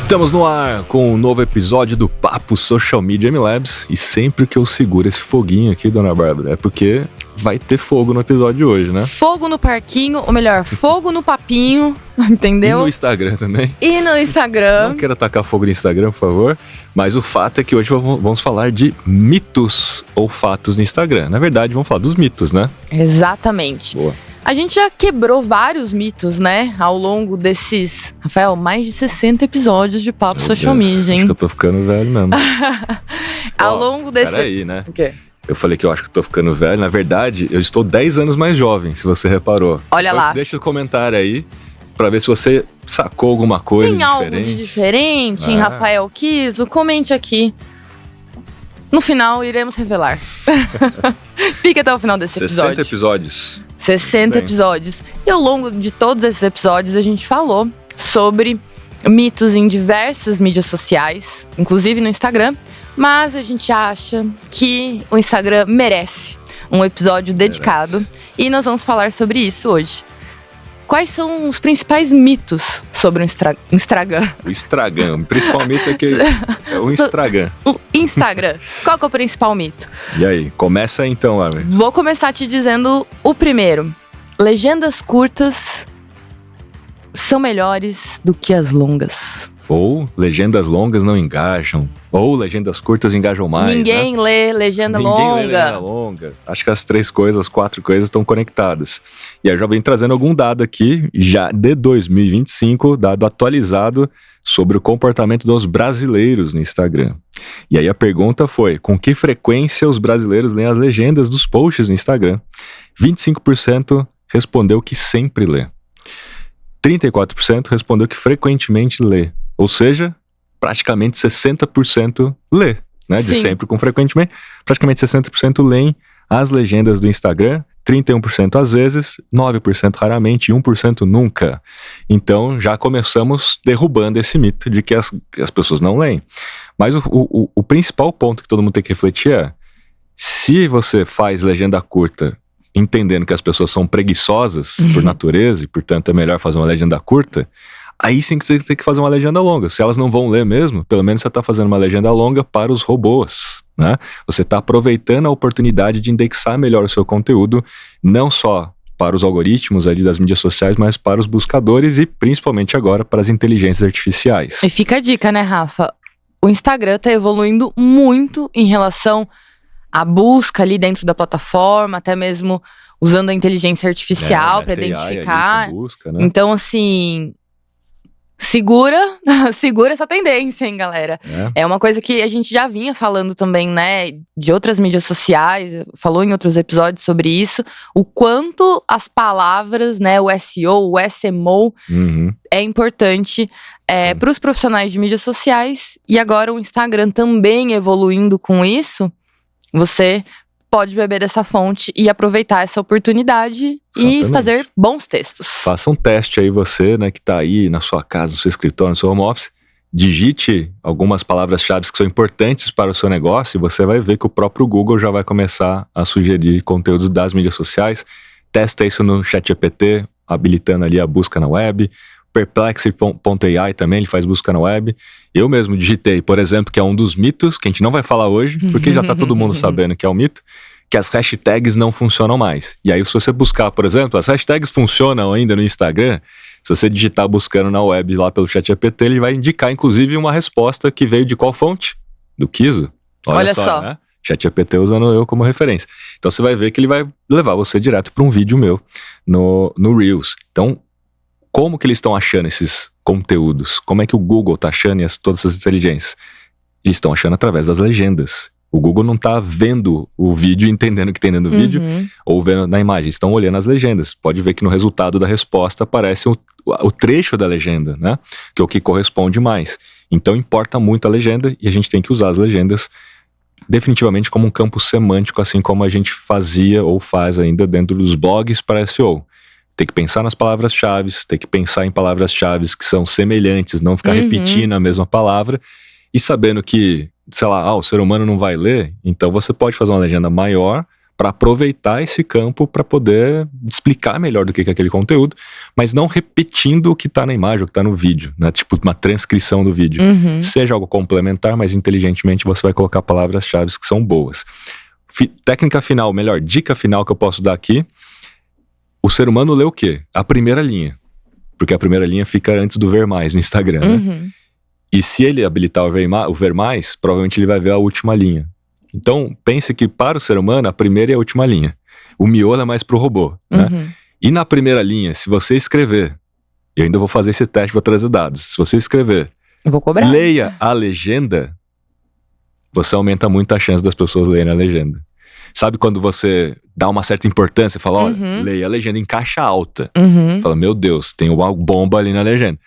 Estamos no ar com um novo episódio do Papo Social Media MLabs e sempre que eu seguro esse foguinho aqui, dona Bárbara, é porque vai ter fogo no episódio de hoje, né? Fogo no parquinho, ou melhor, fogo no papinho, entendeu? E no Instagram também. E no Instagram. Não quero atacar fogo no Instagram, por favor, mas o fato é que hoje vamos falar de mitos ou fatos no Instagram. Na verdade, vamos falar dos mitos, né? Exatamente. Boa. A gente já quebrou vários mitos, né? Ao longo desses, Rafael, mais de 60 episódios de Papo Social Media, hein? Acho que eu tô ficando velho mesmo. Ao longo desse... Peraí, né? O quê? Eu falei que eu acho que eu tô ficando velho. Na verdade, eu estou 10 anos mais jovem, se você reparou. Olha lá. Deixa o comentário aí pra ver se você sacou alguma coisa Tem diferente. algo de diferente em Rafael Kiso? Comente aqui. No final, iremos revelar. Fique até o final desse 60 episódios. 60 episódios. E ao longo de todos esses episódios, a gente falou sobre mitos em diversas mídias sociais, inclusive no Instagram. Mas a gente acha que o Instagram merece um episódio dedicado. E nós vamos falar sobre isso hoje. Quais são os principais mitos sobre o Instagram? O Instagram. O principal mito é que é o Instagram. O Instagram. Qual que é o principal mito? E aí, começa aí então, Bárbara. Vou começar te dizendo o primeiro. Legendas curtas são melhores do que as longas. Ou legendas longas não engajam. Ou legendas curtas engajam mais. Ninguém lê legenda longa. Ninguém lê legenda longa. Acho que as 4 coisas estão conectadas. E aí eu já venho trazendo algum dado aqui, já de 2025, dado atualizado sobre o comportamento dos brasileiros no Instagram. E aí a pergunta foi, com que frequência os brasileiros leem as legendas dos posts no Instagram? 25% respondeu que sempre lê. 34% respondeu que frequentemente lê. Ou seja, praticamente 60% lê, né? De Sim. sempre com frequentemente. Praticamente 60% leem as legendas do Instagram, 31% às vezes, 9% raramente e 1% nunca. Então, já começamos derrubando esse mito de que as pessoas não leem. Mas o principal ponto que todo mundo tem que refletir é, se você faz legenda curta entendendo que as pessoas são preguiçosas por natureza e, portanto, é melhor fazer uma legenda curta, aí sim que você tem que fazer uma legenda longa. Se elas não vão ler mesmo, pelo menos você está fazendo uma legenda longa para os robôs, né? Você está aproveitando a oportunidade de indexar melhor o seu conteúdo, não só para os algoritmos ali das mídias sociais, mas para os buscadores e principalmente agora para as inteligências artificiais. E fica a dica, né, Rafa? O Instagram está evoluindo muito em relação à busca ali dentro da plataforma, até mesmo usando a inteligência artificial para identificar. Ali, busca, né? Então, assim... Segura essa tendência, hein, galera? É uma coisa que a gente já vinha falando também, né, de outras mídias sociais, falou em outros episódios sobre isso, o quanto as palavras, né, o SEO, o SMO, é importante para os profissionais de mídias sociais. E agora o Instagram também evoluindo com isso, você pode beber dessa fonte e aproveitar essa oportunidade. Exatamente. E fazer bons textos. Faça um teste aí você, né, que tá aí na sua casa, no seu escritório, no seu home office. Digite algumas palavras-chave que são importantes para o seu negócio e você vai ver que o próprio Google já vai começar a sugerir conteúdos das mídias sociais. Testa isso no ChatGPT, habilitando ali a busca na web. Perplexity.ai também, ele faz busca na web. Eu mesmo digitei, por exemplo, que é um dos mitos, que a gente não vai falar hoje, porque já tá todo mundo sabendo que é um mito, que as hashtags não funcionam mais. E aí, se você buscar, por exemplo, as hashtags funcionam ainda no Instagram, se você digitar buscando na web lá pelo ChatGPT, ele vai indicar, inclusive, uma resposta que veio de qual fonte? Do Kiso. Olha só. Né? ChatGPT usando eu como referência. Então, você vai ver que ele vai levar você direto para um vídeo meu no Reels. Então, como que eles estão achando esses conteúdos? Como é que o Google está achando todas essas inteligências? Eles estão achando através das legendas. O Google não está vendo o vídeo, entendendo o que tem dentro do vídeo, ou vendo na imagem. Estão olhando as legendas. Pode ver que no resultado da resposta aparece o trecho da legenda, né? Que é o que corresponde mais. Então importa muito a legenda e a gente tem que usar as legendas definitivamente como um campo semântico, assim como a gente fazia ou faz ainda dentro dos blogs para SEO. Tem que pensar nas palavras-chave, tem que pensar em palavras-chave que são semelhantes, não ficar repetindo a mesma palavra. E sabendo que, sei lá, o ser humano não vai ler, então você pode fazer uma legenda maior para aproveitar esse campo para poder explicar melhor do que é aquele conteúdo, mas não repetindo o que está na imagem, o que está no vídeo, né? Tipo uma transcrição do vídeo. Seja algo complementar, mas inteligentemente você vai colocar palavras-chave que são boas. Técnica final, melhor, dica final que eu posso dar aqui: o ser humano lê o quê? A primeira linha. Porque a primeira linha fica antes do ver mais no Instagram, né? E se ele habilitar o ver mais, provavelmente ele vai ver a última linha. Então, pense que para o ser humano, a primeira e a última linha. O miolo é mais pro robô, né? E na primeira linha, se você escrever, eu ainda vou fazer esse teste, vou trazer dados. Se você escrever, eu vou cobrar. Leia a legenda, você aumenta muito a chance das pessoas lerem a legenda. Sabe quando você dá uma certa importância e fala, olha, leia a legenda em caixa alta. Fala, meu Deus, tem uma bomba ali na legenda.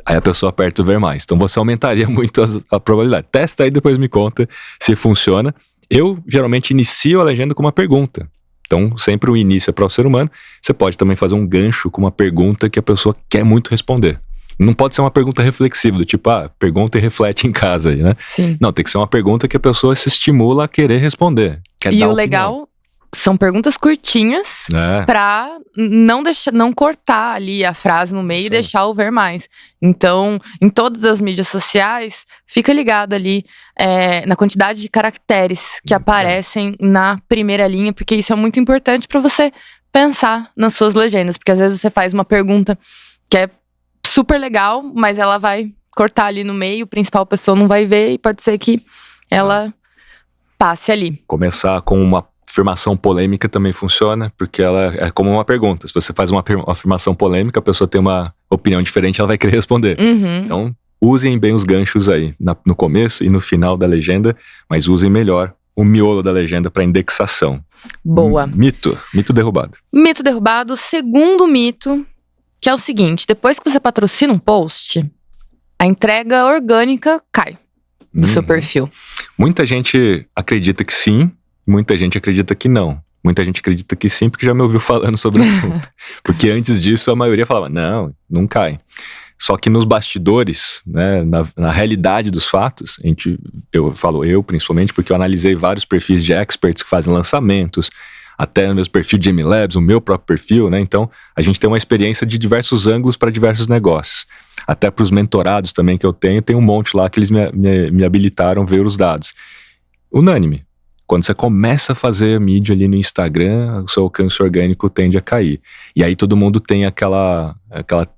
Aí a pessoa aperta o ver mais. Então você aumentaria muito a probabilidade. Testa aí, depois me conta se funciona. Eu geralmente inicio a legenda com uma pergunta. Então sempre o início é para o ser humano. Você pode também fazer um gancho com uma pergunta que a pessoa quer muito responder. Não pode ser uma pergunta reflexiva, do tipo, pergunta e reflete em casa aí, né? Sim. Não, tem que ser uma pergunta que a pessoa se estimula a querer responder. E o legal são perguntas curtinhas pra não cortar ali a frase no meio e deixar o ver mais. Então, em todas as mídias sociais, fica ligado ali na quantidade de caracteres que aparecem na primeira linha, porque isso é muito importante pra você pensar nas suas legendas. Porque às vezes você faz uma pergunta que é super legal, mas ela vai cortar ali no meio, o principal pessoa não vai ver e pode ser que ela passe ali. Começar com uma afirmação polêmica também funciona, porque ela é como uma pergunta. Se você faz uma afirmação polêmica, a pessoa tem uma opinião diferente, ela vai querer responder. Então, usem bem os ganchos aí, no começo e no final da legenda, mas usem melhor o miolo da legenda para indexação. Boa. Mito derrubado. Mito derrubado, segundo mito, que é o seguinte: depois que você patrocina um post, a entrega orgânica cai do seu perfil. Muita gente acredita que sim, muita gente acredita que não. Muita gente acredita que sim, porque já me ouviu falando sobre o assunto. Porque antes disso, a maioria falava, não cai. Só que nos bastidores, né, na realidade dos fatos, eu principalmente, porque eu analisei vários perfis de experts que fazem lançamentos, até no meu perfil de MLabs, o meu próprio perfil, né? Então, a gente tem uma experiência de diversos ângulos para diversos negócios. Até para os mentorados também que eu tenho, tem um monte lá que eles me habilitaram a ver os dados. Unânime. Quando você começa a fazer mídia ali no Instagram, o seu alcance orgânico tende a cair. E aí todo mundo tem aquela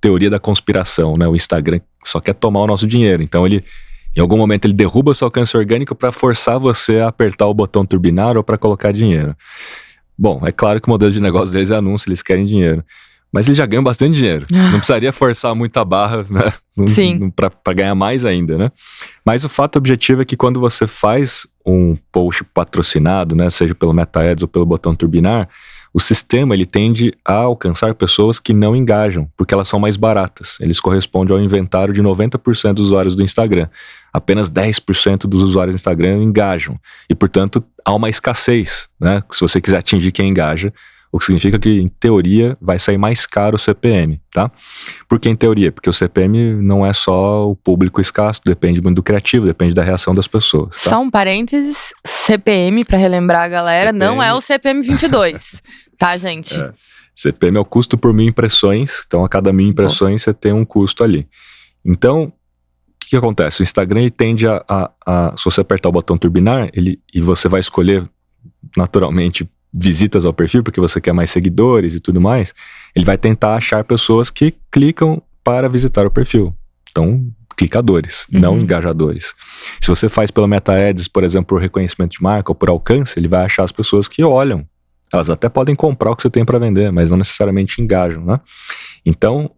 teoria da conspiração, né? O Instagram só quer tomar o nosso dinheiro. Então em algum momento ele derruba o seu alcance orgânico para forçar você a apertar o botão turbinar ou para colocar dinheiro. Bom, é claro que o modelo de negócio deles é anúncio, eles querem dinheiro. Mas eles já ganham bastante dinheiro. Não precisaria forçar muito a barra, né? Para ganhar mais ainda, né? Mas o fato objetivo é que quando você faz um post patrocinado, né, seja pelo Meta Ads ou pelo botão turbinar, o sistema ele tende a alcançar pessoas que não engajam, porque elas são mais baratas. Eles correspondem ao inventário de 90% dos usuários do Instagram. Apenas 10% dos usuários do Instagram engajam. E, portanto, há uma escassez, né? Se você quiser atingir quem engaja, o que significa que, em teoria, vai sair mais caro o CPM, tá? Por que em teoria? Porque o CPM não é só o público escasso, depende muito do criativo, depende da reação das pessoas, tá? Só um parênteses, CPM, pra relembrar a galera, não é o CPM 22, tá, gente? CPM é o custo por 1000 impressões, então a cada 1000 impressões você tem um custo ali. Então, o que acontece? O Instagram ele tende se você apertar o botão turbinar, e você vai escolher, naturalmente, visitas ao perfil, porque você quer mais seguidores e tudo mais, ele vai tentar achar pessoas que clicam para visitar o perfil. Então, clicadores, não engajadores. Se você faz pelo Meta Ads, por exemplo, por reconhecimento de marca ou por alcance, ele vai achar as pessoas que olham. Elas até podem comprar o que você tem para vender, mas não necessariamente engajam, né? Então,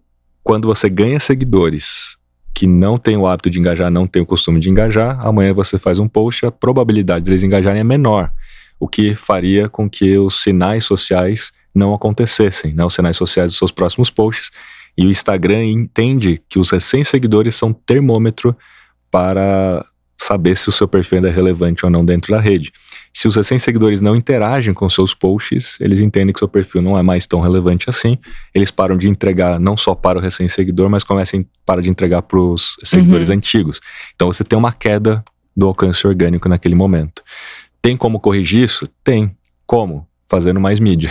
quando você ganha seguidores que não têm o hábito de engajar, não têm o costume de engajar, amanhã você faz um post, a probabilidade deles engajarem é menor, o que faria com que os sinais sociais não acontecessem, né? Os sinais sociais dos seus próximos posts. E o Instagram entende que os recém-seguidores são termômetro para saber se o seu perfil ainda é relevante ou não dentro da rede. Se os recém-seguidores não interagem com seus posts, eles entendem que seu perfil não é mais tão relevante assim, eles param de entregar não só para o recém-seguidor, mas param de entregar para os seguidores antigos. Então você tem uma queda do alcance orgânico naquele momento. Tem como corrigir isso? Tem. Como? fazendo mais mídia.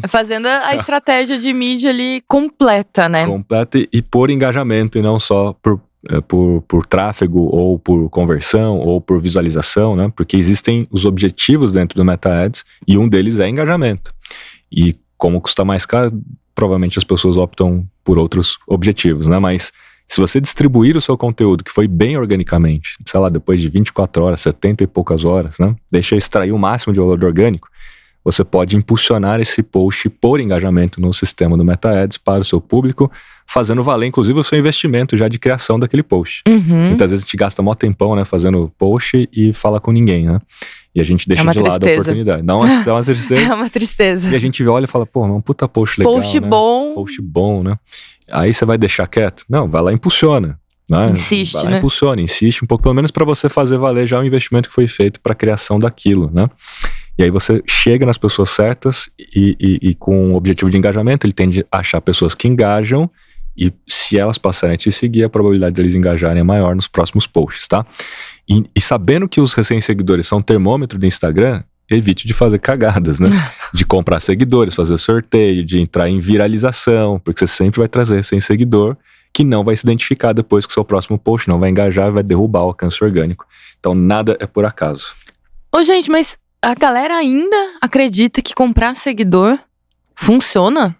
Fazendo a estratégia de mídia ali completa, né? Completa e por engajamento, e não só por tráfego, ou por conversão, ou por visualização, né? Porque existem os objetivos dentro do Meta Ads, e um deles é engajamento. E como custa mais caro, provavelmente as pessoas optam por outros objetivos, né? Mas se você distribuir o seu conteúdo, que foi bem organicamente, sei lá, depois de 24 horas, 70 e poucas horas, né? Deixa extrair o máximo de valor orgânico, você pode impulsionar esse post por engajamento no sistema do Meta Ads para o seu público, fazendo valer, inclusive, o seu investimento já de criação daquele post. Muitas vezes a gente gasta mó tempão, né, fazendo post e fala com ninguém, né? E a gente deixa de lado a oportunidade. Não, é uma tristeza. É uma tristeza. E a gente olha e fala, pô, é um puta post legal, post né? bom. Post bom, né? Aí você vai deixar quieto? Não, vai lá e impulsiona. Né? Insiste, vai lá, né? Impulsiona, insiste um pouco, pelo menos para você fazer valer já o investimento que foi feito para a criação daquilo, né? E aí você chega nas pessoas certas e com o objetivo de engajamento, ele tende a achar pessoas que engajam, e se elas passarem a te seguir, a probabilidade de eles engajarem é maior nos próximos posts, tá? E sabendo que os recém-seguidores são termômetro do Instagram, evite de fazer cagadas, né? De comprar seguidores, fazer sorteio, de entrar em viralização, porque você sempre vai trazer recém-seguidor que não vai se identificar depois com o seu próximo post, não vai engajar, vai derrubar o alcance orgânico. Então nada é por acaso. Ô, gente, mas a galera ainda acredita que comprar seguidor funciona?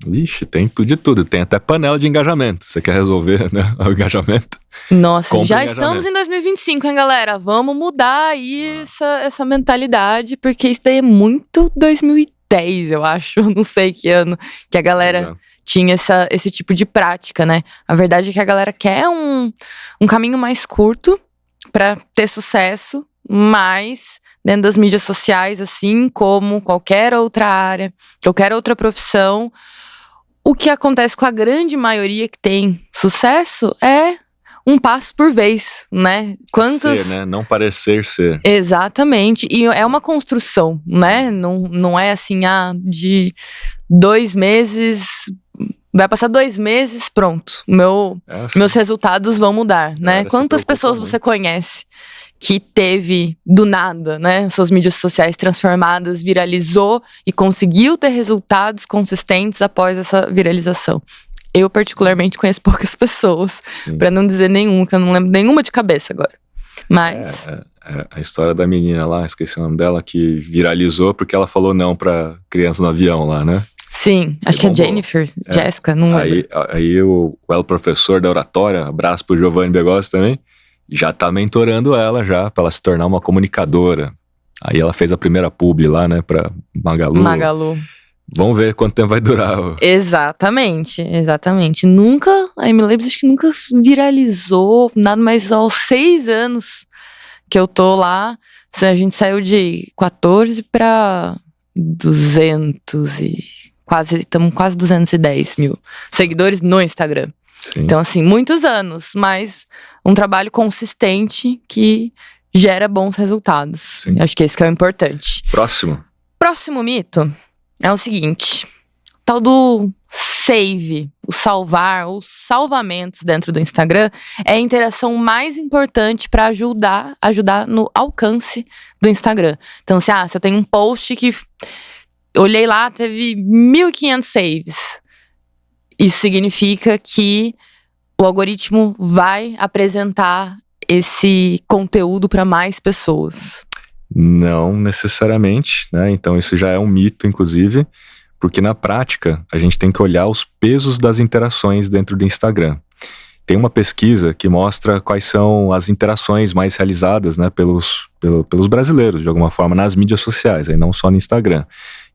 Ixi, tem tudo de tudo. Tem até panela de engajamento. Você quer resolver, né, o engajamento? Nossa, Compre já engajamento. estamos em 2025, hein, galera? Vamos mudar aí essa mentalidade, porque isso daí é muito 2010, eu acho. Não sei que ano que a galera tinha esse tipo de prática, né? A verdade é que a galera quer um caminho mais curto pra ter sucesso, mas dentro das mídias sociais, assim como qualquer outra área, qualquer outra profissão, o que acontece com a grande maioria que tem sucesso é um passo por vez, né? Ser, né? Não parecer ser. Exatamente. E é uma construção, né? Não é assim, de 2 meses... Vai passar 2 meses, pronto. Meus resultados vão mudar, né? Quantas pessoas você conhece que teve do nada, né? Suas mídias sociais transformadas, viralizou e conseguiu ter resultados consistentes após essa viralização? Eu, particularmente, conheço poucas pessoas, pra não dizer nenhuma, que eu não lembro nenhuma de cabeça agora. Mas... A história da menina lá, esqueci o nome dela, que viralizou porque ela falou não pra criança no avião lá, né? Sim, acho que é Jennifer, Jéssica, não lembro. Aí o professor da oratória, abraço pro Giovanni Begossi também, já tá mentorando ela já, pra ela se tornar uma comunicadora. Aí ela fez a primeira publi lá, né, pra Magalu. Vamos ver quanto tempo vai durar. Exatamente. Nunca, a Amy Labs acho que nunca viralizou, nada mais aos 6 anos que eu tô lá. A gente saiu de 14 pra 200 e... Estamos quase 210 mil seguidores no Instagram. Sim. Então, assim, muitos anos, mas um trabalho consistente que gera bons resultados. Sim. Acho que esse que é o importante. Próximo mito é o seguinte: tal do save, o salvar, os salvamentos dentro do Instagram é a interação mais importante para ajudar no alcance do Instagram. Então, se eu tenho um post que... Olhei lá, teve 1.500 saves. Isso significa que o algoritmo vai apresentar esse conteúdo para mais pessoas. Não necessariamente, né? Então isso já é um mito, inclusive, porque na prática a gente tem que olhar os pesos das interações dentro do Instagram. Tem uma pesquisa que mostra quais são as interações mais realizadas, né, pelos brasileiros, de alguma forma, nas mídias sociais, aí não só no Instagram.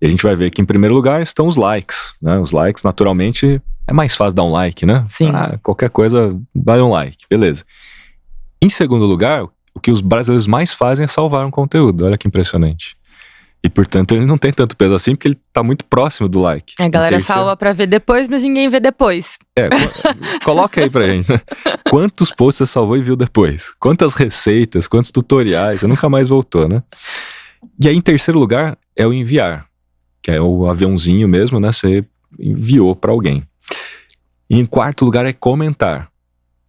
E a gente vai ver que em primeiro lugar estão os likes, né? Os likes, naturalmente, é mais fácil dar um like, né? Sim. Qualquer coisa, dá um like, beleza. Em segundo lugar, o que os brasileiros mais fazem é salvar um conteúdo, olha que impressionante. E, portanto, ele não tem tanto peso assim, porque ele tá muito próximo do like. A galera salva pra ver depois, mas ninguém vê depois. Coloca aí pra gente, né? Quantos posts você salvou e viu depois? Quantas receitas, quantos tutoriais, você nunca mais voltou, né? E aí, em terceiro lugar, é o enviar, que é o aviãozinho mesmo, né? Você enviou pra alguém. E em quarto lugar é comentar.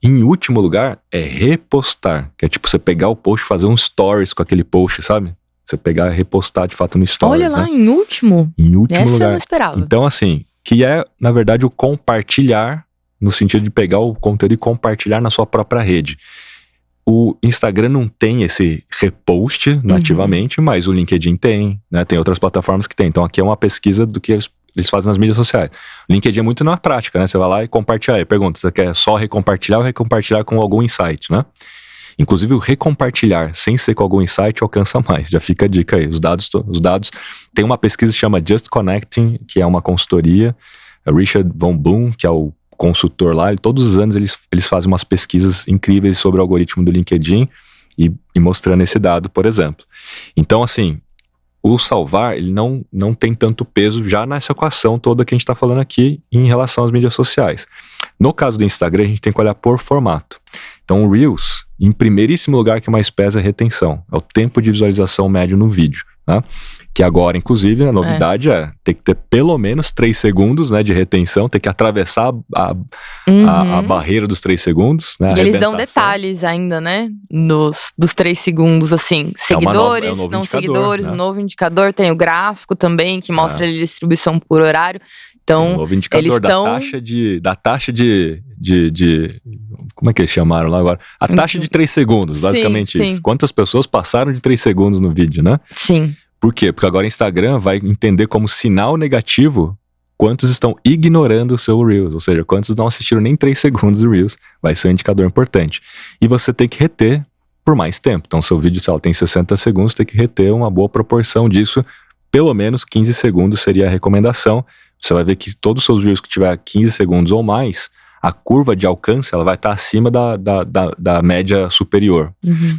E em último lugar é repostar, que é tipo você pegar o post e fazer um stories com aquele post, sabe? Você pegar e repostar de fato no Stories. Olha lá, né? em último. Em último Essa lugar. eu não esperava. Então, assim, que é, na verdade, o compartilhar, no sentido de pegar o conteúdo e compartilhar na sua própria rede. O Instagram não tem esse repost nativamente, mas o LinkedIn tem, né? Tem outras plataformas que tem. Então, aqui é uma pesquisa do que eles fazem nas mídias sociais. O LinkedIn é muito na prática, né? Você vai lá e compartilha. Aí pergunta, você quer só recompartilhar ou recompartilhar com algum insight, né? Inclusive, o recompartilhar sem ser com algum insight alcança mais. Já fica a dica aí. Os dados tem uma pesquisa que chama Just Connecting, que é uma consultoria. É Richard Von Bloom, que é o consultor lá, todos os anos eles fazem umas pesquisas incríveis sobre o algoritmo do LinkedIn e mostrando esse dado, por exemplo. Então, assim, o salvar, ele não tem tanto peso já nessa equação toda que a gente está falando aqui em relação às mídias sociais. No caso do Instagram, a gente tem que olhar por formato. Então, o Reels, em primeiríssimo lugar, que mais pesa é a retenção. É o tempo de visualização médio no vídeo, tá? Que agora, inclusive, a novidade é ter que ter pelo menos 3 segundos, né, de retenção, ter que atravessar a barreira dos 3 segundos, né? E eles dão detalhes ainda, né, dos 3 segundos, assim, seguidores, um não seguidores, né? Um novo indicador, tem o gráfico também, que mostra ali a distribuição por horário. Então, um novo indicador eles da taxa de como é que eles chamaram lá agora? A taxa de 3 segundos, basicamente sim. isso. Quantas pessoas passaram de 3 segundos no vídeo, né? Sim. Por quê? Porque agora o Instagram vai entender como sinal negativo quantos estão ignorando o seu Reels, ou seja, quantos não assistiram nem 3 segundos do Reels, vai ser um indicador importante. E você tem que reter por mais tempo. Então, seu vídeo, se ela tem 60 segundos, tem que reter uma boa proporção disso, pelo menos 15 segundos seria a recomendação. Você vai ver que todos os seus Reels que tiver 15 segundos ou mais, a curva de alcance ela vai estar acima da média superior.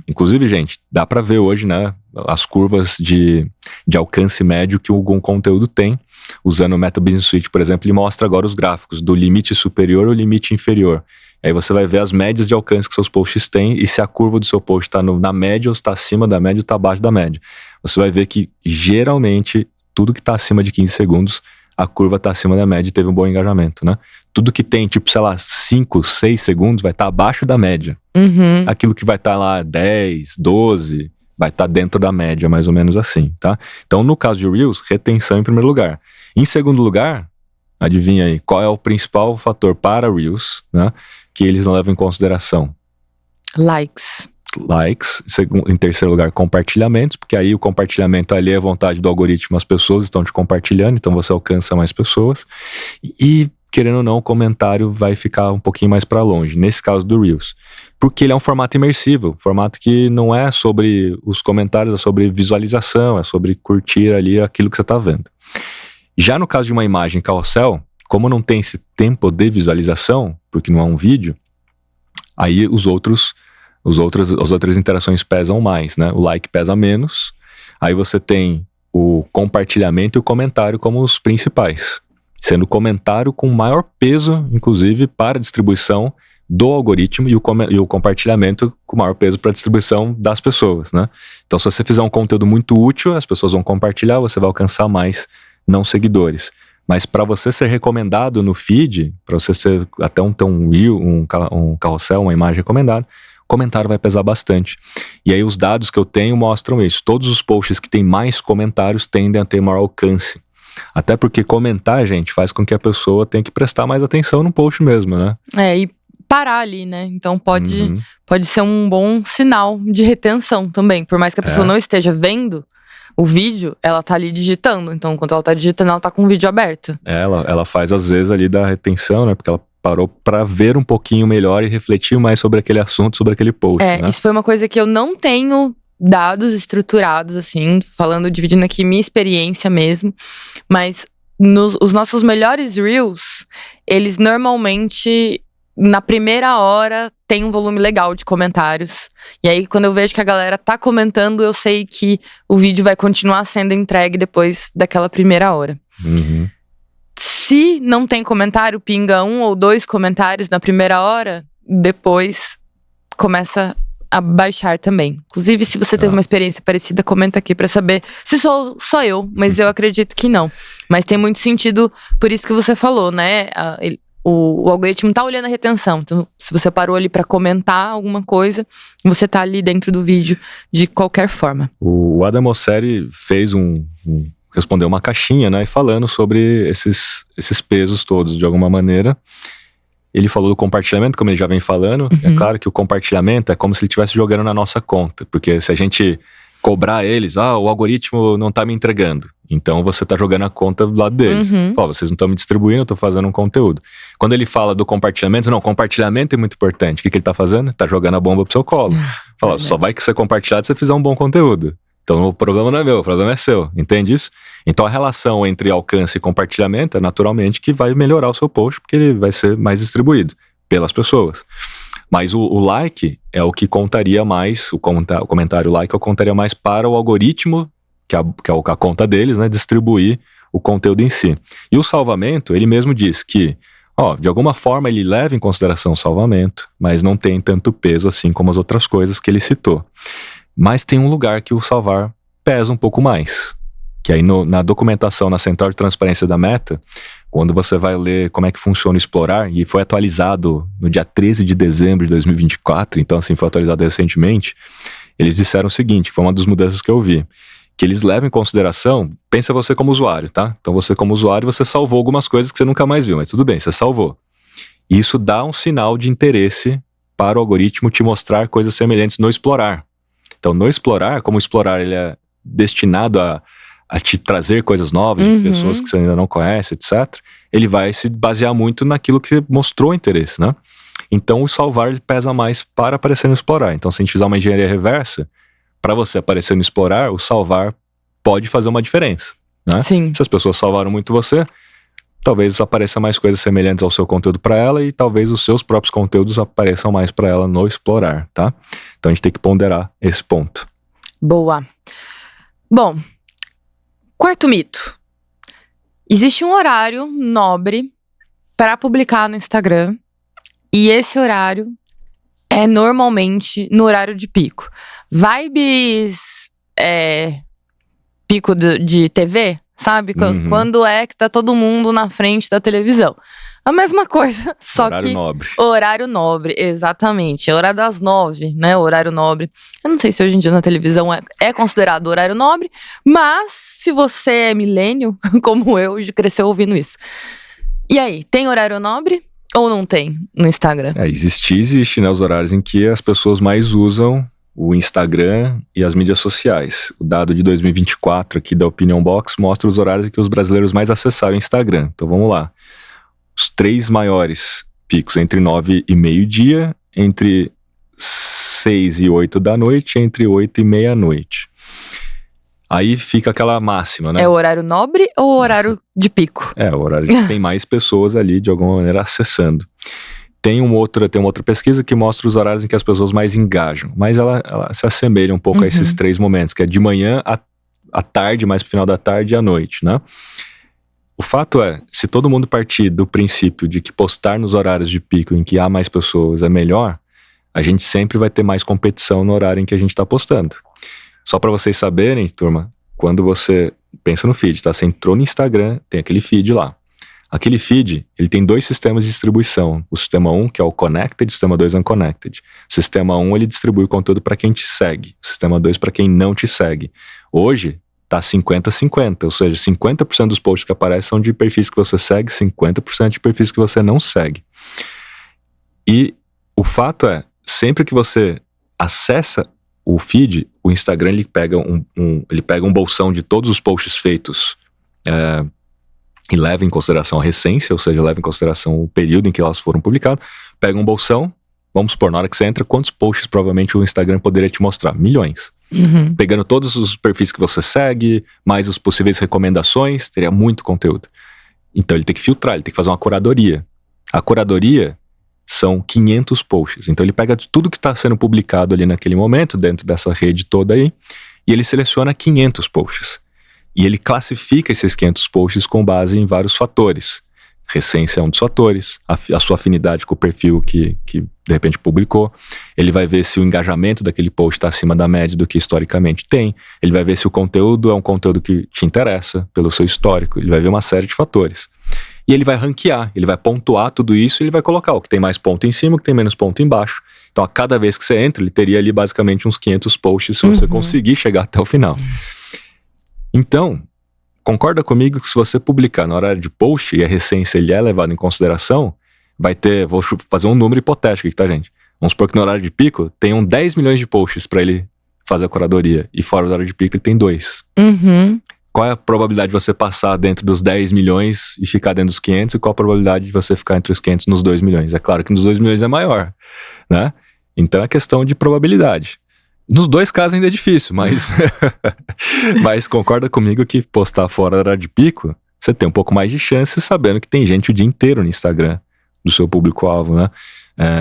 Inclusive, gente, dá para ver hoje, né, as curvas de alcance médio que algum conteúdo tem. Usando o Meta Business Suite, por exemplo, ele mostra agora os gráficos do limite superior ao limite inferior. Aí você vai ver as médias de alcance que seus posts têm e se a curva do seu post está na média ou está acima da média ou está abaixo da média. Você vai ver que, geralmente, tudo que está acima de 15 segundos, a curva está acima da média e teve um bom engajamento, né? Tudo que tem, tipo, sei lá, 5, 6 segundos vai estar abaixo da média. Aquilo que vai estar lá 10, 12, vai estar dentro da média, mais ou menos assim, tá? Então, no caso de Reels, retenção em primeiro lugar. Em segundo lugar, adivinha aí, qual é o principal fator para Reels, né? Que eles não levam em consideração? Likes. Em terceiro lugar, compartilhamentos, porque aí o compartilhamento ali é a vontade do algoritmo, as pessoas estão te compartilhando, então você alcança mais pessoas. E, querendo ou não, o comentário vai ficar um pouquinho mais para longe, nesse caso do Reels. Porque ele é um formato imersivo, formato que não é sobre os comentários, é sobre visualização, é sobre curtir ali aquilo que você está vendo. Já no caso de uma imagem carrossel, como não tem esse tempo de visualização, porque não é um vídeo, aí as outras interações pesam mais, né? O like pesa menos, aí você tem o compartilhamento e o comentário como os principais, sendo o comentário com maior peso, inclusive, para a distribuição do algoritmo e o compartilhamento com maior peso para a distribuição das pessoas, né? Então, se você fizer um conteúdo muito útil, as pessoas vão compartilhar, você vai alcançar mais não seguidores. Mas para você ser recomendado no feed, para você ser até um reel, um carrossel, uma imagem recomendada, comentário vai pesar bastante. E aí os dados que eu tenho mostram isso. Todos os posts que têm mais comentários tendem a ter maior alcance. Até porque comentar, gente, faz com que a pessoa tenha que prestar mais atenção no post mesmo, né? E parar ali, né? Então pode ser um bom sinal de retenção também. Por mais que a pessoa não esteja vendo o vídeo, ela tá ali digitando. Então, enquanto ela tá digitando, ela tá com o vídeo aberto. Ela faz às vezes ali da retenção, né? Porque ela parou para ver um pouquinho melhor e refletir mais sobre aquele assunto, sobre aquele post, né? Isso foi uma coisa que eu não tenho dados estruturados, assim, dividindo aqui minha experiência mesmo, mas os nossos melhores Reels, eles normalmente, na primeira hora, tem um volume legal de comentários, e aí quando eu vejo que a galera tá comentando, eu sei que o vídeo vai continuar sendo entregue depois daquela primeira hora. Se não tem comentário, pinga 1 ou 2 comentários na primeira hora, depois começa a baixar também. Inclusive, se você teve uma experiência parecida, comenta aqui pra saber se sou eu, mas eu acredito que não. Mas tem muito sentido por isso que você falou, né? o algoritmo tá olhando a retenção. Então, se você parou ali para comentar alguma coisa, você tá ali dentro do vídeo de qualquer forma. O Adam Mosseri fez respondeu uma caixinha, né, falando sobre esses pesos todos, de alguma maneira. Ele falou do compartilhamento, como ele já vem falando. É claro que o compartilhamento é como se ele estivesse jogando na nossa conta, porque se a gente cobrar eles, o algoritmo não tá me entregando, então você tá jogando a conta do lado deles. Vocês não estão me distribuindo, eu tô fazendo um conteúdo. Quando ele fala do compartilhamento, não, compartilhamento é muito importante. O que ele tá fazendo? Tá jogando a bomba pro seu colo. Fala, só vai que ser compartilhado se você fizer um bom conteúdo. Então o problema não é meu, o problema é seu, entende isso? Então a relação entre alcance e compartilhamento é naturalmente que vai melhorar o seu post, porque ele vai ser mais distribuído pelas pessoas. Mas o like é o que contaria mais, o comentário like é o que contaria mais para o algoritmo, que é a conta deles, né, distribuir o conteúdo em si. E o salvamento, ele mesmo diz que, de alguma forma ele leva em consideração o salvamento, mas não tem tanto peso assim como as outras coisas que ele citou. Mas tem um lugar que o salvar pesa um pouco mais, que aí na documentação, na central de transparência da Meta, quando você vai ler como é que funciona o explorar, e foi atualizado no dia 13 de dezembro de 2024, então assim, foi atualizado recentemente, eles disseram o seguinte, foi uma das mudanças que eu vi, que eles levam em consideração, pensa você como usuário, tá? Então você como usuário, você salvou algumas coisas que você nunca mais viu, mas tudo bem, você salvou. E isso dá um sinal de interesse para o algoritmo te mostrar coisas semelhantes no explorar. Então no explorar, como o explorar ele é destinado a te trazer coisas novas, de pessoas que você ainda não conhece, etc., ele vai se basear muito naquilo que mostrou interesse, né? Então o salvar ele pesa mais para aparecer no explorar. Então se a gente fizer uma engenharia reversa, para você aparecer no explorar, o salvar pode fazer uma diferença, né? Sim. Se as pessoas salvaram muito você, talvez apareça mais coisas semelhantes ao seu conteúdo para ela e talvez os seus próprios conteúdos apareçam mais para ela no explorar, tá? Então a gente tem que ponderar esse ponto. Boa. Bom, quarto mito. Existe um horário nobre para publicar no Instagram e esse horário é normalmente no horário de pico. Vibes pico de TV, sabe? Quando é que tá todo mundo na frente da televisão. A mesma coisa, só horário que... nobre. Horário nobre, exatamente. É horário das 9, né? Horário nobre. Eu não sei se hoje em dia na televisão é considerado horário nobre, mas se você é milênio, como eu, cresceu ouvindo isso. E aí, tem horário nobre ou não tem no Instagram? Existe, né, os horários em que as pessoas mais usam o Instagram e as mídias sociais. O dado de 2024 aqui da Opinion Box mostra os horários em que os brasileiros mais acessaram o Instagram. Então vamos lá. Os 3 maiores picos, entre 9 e meio-dia, entre 6 e 8 da noite, entre 8 e meia-noite. Aí fica aquela máxima, né? É o horário nobre ou o horário de pico? É, o horário que tem mais pessoas ali, de alguma maneira, acessando. Tem uma outra pesquisa que mostra os horários em que as pessoas mais engajam, mas ela se assemelha um pouco a esses 3 momentos, que é de manhã à tarde, mais pro final da tarde e à noite, né? O fato é, se todo mundo partir do princípio de que postar nos horários de pico em que há mais pessoas é melhor, a gente sempre vai ter mais competição no horário em que a gente está postando. Só para vocês saberem, turma, quando você pensa no feed, tá? Você entrou no Instagram, tem aquele feed lá. Aquele feed, ele tem 2 sistemas de distribuição. O sistema 1, que é o Connected, o sistema 2 é o Unconnected. O sistema 1, ele distribui o conteúdo para quem te segue. O sistema 2 para quem não te segue. Hoje, tá 50-50, ou seja, 50% dos posts que aparecem são de perfis que você segue, 50% de perfis que você não segue. E o fato é, sempre que você acessa o feed, o Instagram ele pega um bolsão de todos os posts feitos e leva em consideração a recência, ou seja, leva em consideração o período em que elas foram publicadas, pega um bolsão, vamos supor, na hora que você entra, quantos posts provavelmente o Instagram poderia te mostrar? Milhões. Pegando todos os perfis que você segue, mais as possíveis recomendações, teria muito conteúdo. Então ele tem que filtrar, ele tem que fazer uma curadoria. A curadoria são 500 posts. Então ele pega tudo que está sendo publicado ali naquele momento, dentro dessa rede toda aí, e ele seleciona 500 posts. E ele classifica esses 500 posts com base em vários fatores. Recência é um dos fatores, a sua afinidade com o perfil que de repente publicou. Ele vai ver se o engajamento daquele post está acima da média do que historicamente tem. Ele vai ver se o conteúdo é um conteúdo que te interessa pelo seu histórico. Ele vai ver uma série de fatores. e ele vai ranquear, ele vai pontuar tudo isso e ele vai colocar o que tem mais ponto em cima, o que tem menos ponto embaixo. Então, a cada vez que você entra, ele teria ali basicamente uns 500 posts se você conseguir chegar até o final. Então, concorda comigo que se você publicar no horário de post e a recência ele é levado em consideração, vai ter, vou fazer um número hipotético aqui, tá, gente? Vamos supor que no horário de pico tenham 10 milhões de posts para ele fazer a curadoria e fora do horário de pico ele tem 2. Qual é a probabilidade de você passar dentro dos 10 milhões e ficar dentro dos 500 e qual a probabilidade de você ficar entre os 500 nos 2 milhões? É claro que nos 2 milhões é maior, né? Então é questão de probabilidade. Nos dois casos ainda é difícil, mas mas concorda comigo que postar fora do horário de pico, você tem um pouco mais de chance sabendo que tem gente o dia inteiro no Instagram do seu público-alvo, né?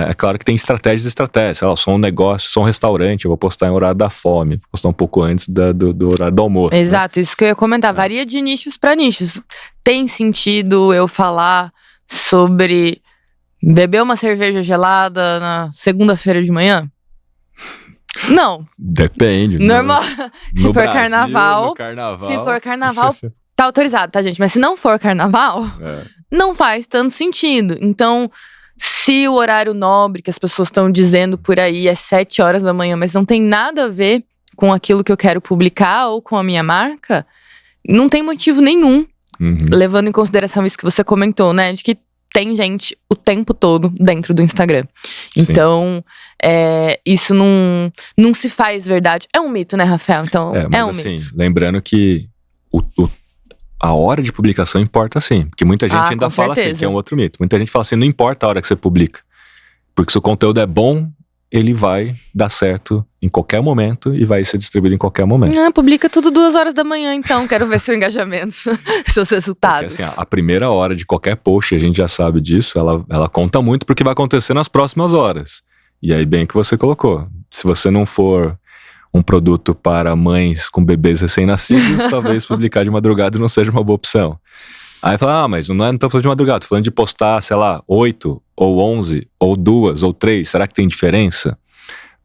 É claro que tem estratégias e estratégias. Sei lá, eu sou um negócio, sou um restaurante, eu vou postar em horário da fome, vou postar um pouco antes do horário do almoço. Exato, né? Isso que eu ia comentar. Varia de nichos para nichos. Tem sentido eu falar sobre beber uma cerveja gelada na segunda-feira de manhã? Não. Depende. Normal. Se for Brasil, carnaval. Se for carnaval, tá autorizado, tá, gente? Mas se não for carnaval, não faz tanto sentido. Então, se o horário nobre que as pessoas estão dizendo por aí é 7 horas da manhã, mas não tem nada a ver com aquilo que eu quero publicar ou com a minha marca, não tem motivo nenhum, levando em consideração isso que você comentou, né? De que tem gente o tempo todo dentro do Instagram. Então, isso não se faz verdade. É um mito, né, Rafael? Então, mas um assim, mito. Lembrando que a hora de publicação importa sim. Porque muita gente ainda fala assim, que é um outro mito. Muita gente fala assim, não importa a hora que você publica. Porque se o conteúdo é bom, ele vai dar certo em qualquer momento e vai ser distribuído em qualquer momento. Publica tudo 2 horas da manhã, então. Quero ver seu engajamento, seus resultados. Porque, assim, a primeira hora de qualquer post, a gente já sabe disso, ela conta muito porque vai acontecer nas próximas horas. E aí, bem que você colocou. Se você não for um produto para mães com bebês recém-nascidos, talvez publicar de madrugada não seja uma boa opção. Aí fala, mas não tô falando de madrugada, tô falando de postar, sei lá, 8, ou 11, ou 2, ou 3, será que tem diferença?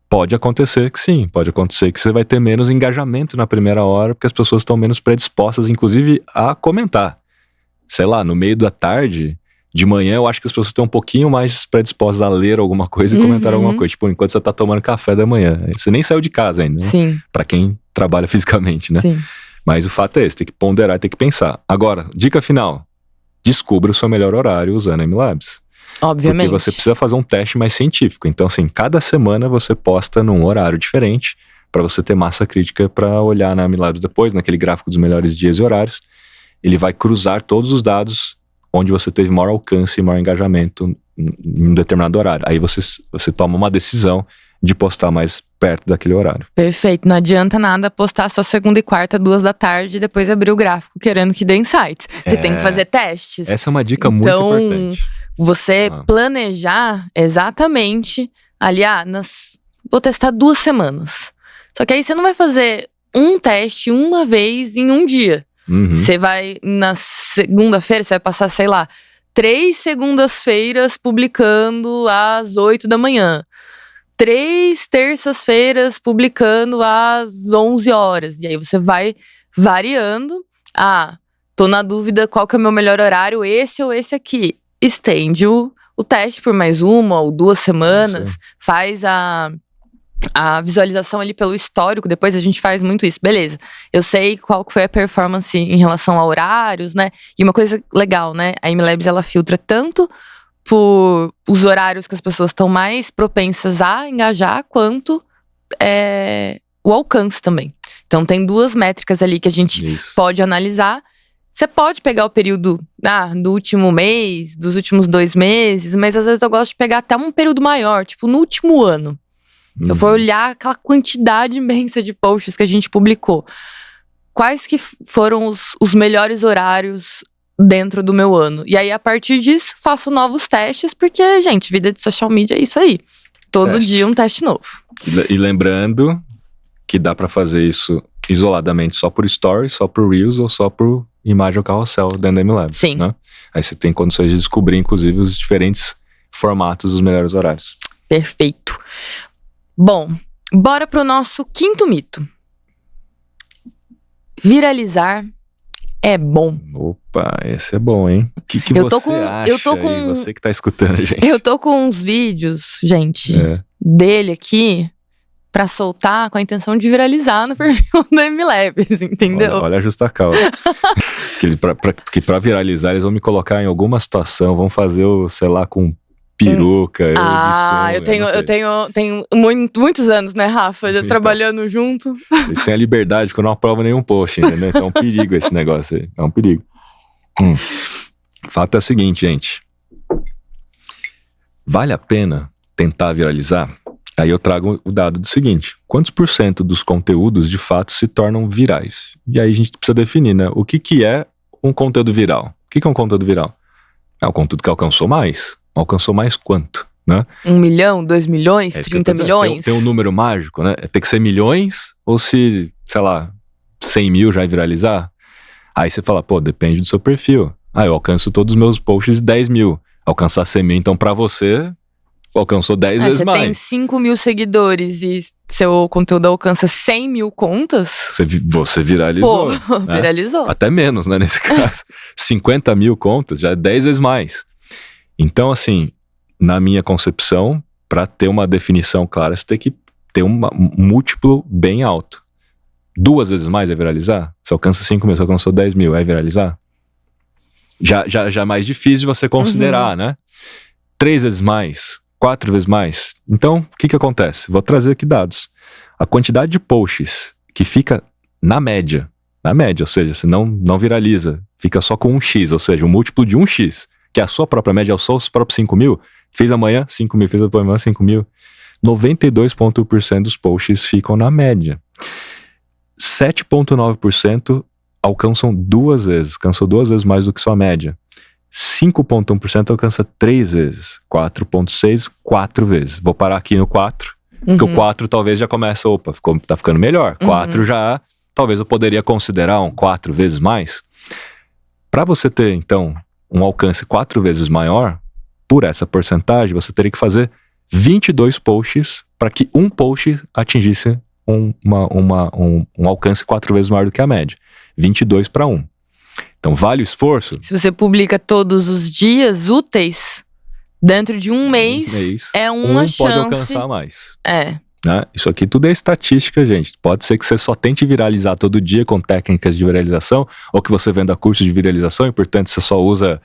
Pode acontecer que sim, pode acontecer que você vai ter menos engajamento na primeira hora, porque as pessoas estão menos predispostas, inclusive, a comentar. Sei lá, no meio da tarde, de manhã, eu acho que as pessoas estão um pouquinho mais predispostas a ler alguma coisa e comentar alguma coisa. Tipo, enquanto você tá tomando café da manhã. Você nem saiu de casa ainda, né? Sim. Pra quem trabalha fisicamente, né? Sim. Mas o fato é esse, tem que ponderar, tem que pensar. Agora, dica final. Descubra o seu melhor horário usando a MLabs. Obviamente. Porque você precisa fazer um teste mais científico. Então, assim, cada semana você posta num horário diferente para você ter massa crítica para olhar na MLabs depois, naquele gráfico dos melhores dias e horários. Ele vai cruzar todos os dados onde você teve maior alcance e maior engajamento em um determinado horário. Aí você toma uma decisão de postar mais perto daquele horário. Perfeito. Não adianta nada postar só segunda e quarta, 2 da tarde, e depois abrir o gráfico querendo que dê insights. Você tem que fazer testes. Essa é uma dica muito importante. Você planejar exatamente ali, vou testar 2 semanas. Só que aí você não vai fazer um teste uma vez em um dia. Você vai, na segunda-feira, você vai passar, sei lá, 3 segundas-feiras publicando às 8 da manhã. 3 terças-feiras publicando às 11 horas. E aí você vai variando. Tô na dúvida qual que é o meu melhor horário, esse ou esse aqui. Estende o teste por mais 1 ou 2 semanas. Faz a visualização ali pelo histórico, depois a gente faz muito isso. Beleza, eu sei qual que foi a performance em relação a horários, né? E uma coisa legal, né? A MLabs, ela filtra tanto por os horários que as pessoas estão mais propensas a engajar, quanto o alcance também. Então tem 2 métricas ali que a gente pode analisar. Você pode pegar o período do último mês, dos últimos 2 meses, mas às vezes eu gosto de pegar até um período maior, tipo no último ano. Eu vou olhar aquela quantidade imensa de posts que a gente publicou. Quais que foram os melhores horários dentro do meu ano? E aí, a partir disso, faço novos testes, porque, gente, vida de social media é isso aí. Todo dia um teste novo. E lembrando que dá pra fazer isso isoladamente só por Stories, só por Reels ou só por imagem ou carrossel dentro da MLabs. Sim. Né? Aí você tem condições de descobrir, inclusive, os diferentes formatos dos melhores horários. Perfeito. Bom, bora pro nosso 5º mito. Viralizar é bom. Opa, esse é bom, hein? O que você acha aí? Você que tá escutando, gente. Eu tô com uns vídeos, gente, dele aqui pra soltar com a intenção de viralizar no perfil do MLabs, entendeu? Olha a justa causa. Porque pra viralizar, eles vão me colocar em alguma situação, vão fazer o, sei lá, com peruca. Eu tenho muitos anos, né, Rafa? Então, trabalhando junto. Eles têm a liberdade, porque eu não aprovo nenhum post, entendeu? Então é um perigo esse negócio aí. É um perigo. O fato é o seguinte, gente. Vale a pena tentar viralizar? Aí eu trago o dado do seguinte: quantos % dos conteúdos de fato se tornam virais? E aí a gente precisa definir, né? O que é um conteúdo viral? O que é um conteúdo viral? É um conteúdo que alcançou mais? Alcançou mais quanto, né? 1 milhão, 2 milhões, 30 milhões? Tem um número mágico, né? Tem que ser milhões ou se, sei lá, 100 mil já viralizar? Aí você fala, pô, depende do seu perfil. Eu alcanço todos os meus posts 10 mil. Alcançar 100 mil, então pra você, alcançou 10 vezes mais. Você tem 5 mil seguidores e seu conteúdo alcança 100 mil contas? Você viralizou. Pô, né? Viralizou. Até menos, né, nesse caso. 50 mil contas já é 10 vezes mais. Então, assim, na minha concepção, para ter uma definição clara, você tem que ter um múltiplo bem alto. 2 vezes mais é viralizar? Você alcança 5 mil, você alcançou 10 mil, é viralizar? Já é mais difícil de você considerar, né? 3 vezes mais, 4 vezes mais. Então, o que acontece? Vou trazer aqui dados. A quantidade de posts que fica na média, ou seja, se não viraliza, fica só com 1x, ou seja, um múltiplo de 1x, que é a sua própria média, é só os próprios 5 mil, fez amanhã 5 mil, fez amanhã 5 mil, 92,1% dos posts ficam na média. 7,9% alcançam 2 vezes mais do que sua média. 5,1% alcança 3 vezes, 4,6%, 4 vezes. Vou parar aqui no 4, porque o 4 talvez já começa, tá ficando melhor. 4 já, talvez eu poderia considerar um 4 vezes mais. Para você ter, então, um alcance 4 vezes maior, por essa porcentagem, você teria que fazer 22 posts para que um post atingisse um alcance 4 vezes maior do que a média. 22 para 1. Então, vale o esforço? Se você publica todos os dias úteis, dentro de um mês é uma chance. Pode alcançar mais. Né? Isso aqui tudo é estatística, gente. Pode ser que você só tente viralizar todo dia com técnicas de viralização, ou que você venda cursos de viralização e, portanto, você só usa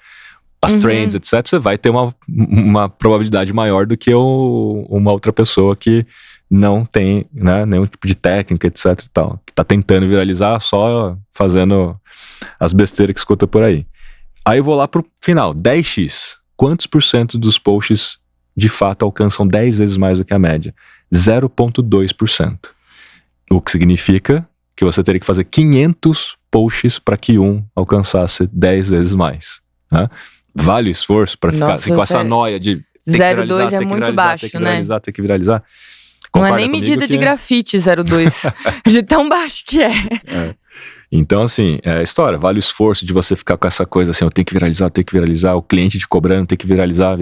as trends, etc. Você vai ter uma probabilidade maior do que uma outra pessoa que não tem, né, nenhum tipo de técnica, etc. e tal, que tá tentando viralizar só fazendo as besteiras que escuta por aí. Aí eu vou lá pro final, 10x. Quantos % dos posts de fato alcançam 10 vezes mais do que a média? 0,2%. O que significa que você teria que fazer 500 posts para que um alcançasse 10 vezes mais. Né? Vale o esforço para ficar assim, com essa noia de 0,2 é muito baixo, né? Ter que viralizar. Não é nem medida de grafite 0,2, de tão baixo que é. Então, assim, é a história. Vale o esforço de você ficar com essa coisa assim, eu tenho que viralizar, o cliente te cobrando, tem que viralizar.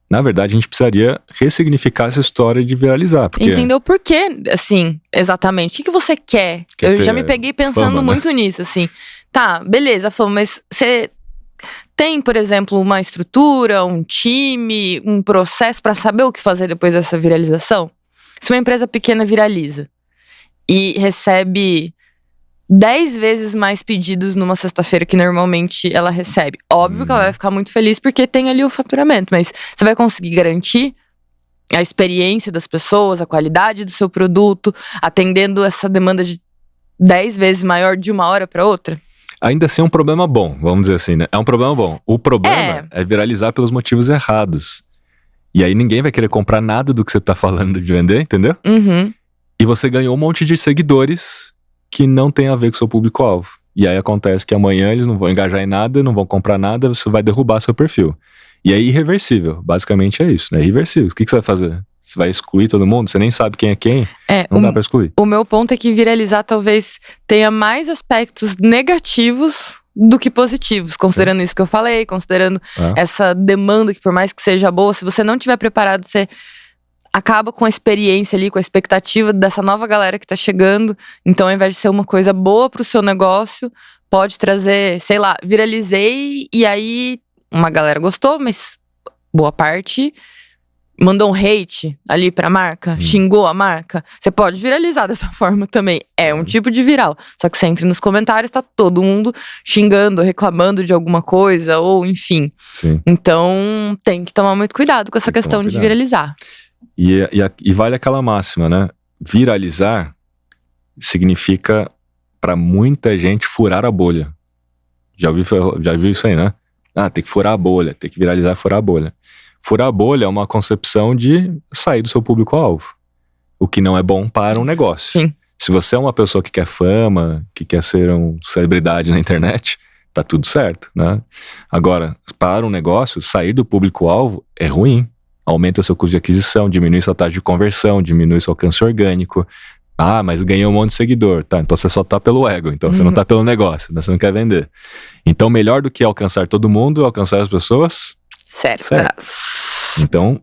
Na verdade, a gente precisaria ressignificar essa história de viralizar. Porque... Entendeu o porquê, assim, exatamente. O que você quer? Eu já me peguei pensando fama, muito nisso, assim. Tá, beleza, fama, mas você tem, por exemplo, uma estrutura, um time, um processo para saber o que fazer depois dessa viralização? Se uma empresa pequena viraliza e recebe 10 vezes mais pedidos numa sexta-feira que normalmente ela recebe, óbvio que ela vai ficar muito feliz porque tem ali o faturamento, mas você vai conseguir garantir a experiência das pessoas, a qualidade do seu produto, atendendo essa demanda de 10 vezes maior de uma hora para outra? Ainda assim é um problema bom, vamos dizer assim, né? É um problema bom. O problema é viralizar pelos motivos errados. E aí ninguém vai querer comprar nada do que você tá falando de vender, entendeu? E você ganhou um monte de seguidores que não tem a ver com o seu público-alvo. E aí acontece que amanhã eles não vão engajar em nada, não vão comprar nada, você vai derrubar seu perfil. E é irreversível, basicamente é isso, né? Irreversível. O que você vai fazer? Você vai excluir todo mundo? Você nem sabe quem é quem? Não dá pra excluir. O meu ponto é que viralizar talvez tenha mais aspectos negativos do que positivos, considerando isso que eu falei, considerando essa demanda que por mais que seja boa, se você não tiver preparado, você acaba com a experiência ali, com a expectativa dessa nova galera que tá chegando. Então, ao invés de ser uma coisa boa pro seu negócio, pode trazer, sei lá, viralizei e aí uma galera gostou, mas boa parte mandou um hate ali pra marca, xingou a marca. Você pode viralizar dessa forma também. É um tipo de viral. Só que você entra nos comentários, tá todo mundo xingando, reclamando de alguma coisa, ou enfim. Sim. Então tem que tomar muito cuidado com essa questão de viralizar. E vale aquela máxima, né? Viralizar significa, pra muita gente, furar a bolha. Já viu isso aí, né? Tem que furar a bolha, tem que viralizar e furar a bolha. Furar a bolha é uma concepção de sair do seu público-alvo. O que não é bom para um negócio. Sim. Se você é uma pessoa que quer fama, que quer ser uma celebridade na internet, tá tudo certo, né? Agora, para um negócio, sair do público-alvo é ruim. Aumenta seu custo de aquisição, diminui sua taxa de conversão, diminui seu alcance orgânico. Mas ganhou um monte de seguidor. Tá, então você só tá pelo ego, então você não tá pelo negócio, né? Você não quer vender. Então, melhor do que alcançar todo mundo, alcançar as pessoas certas. Então,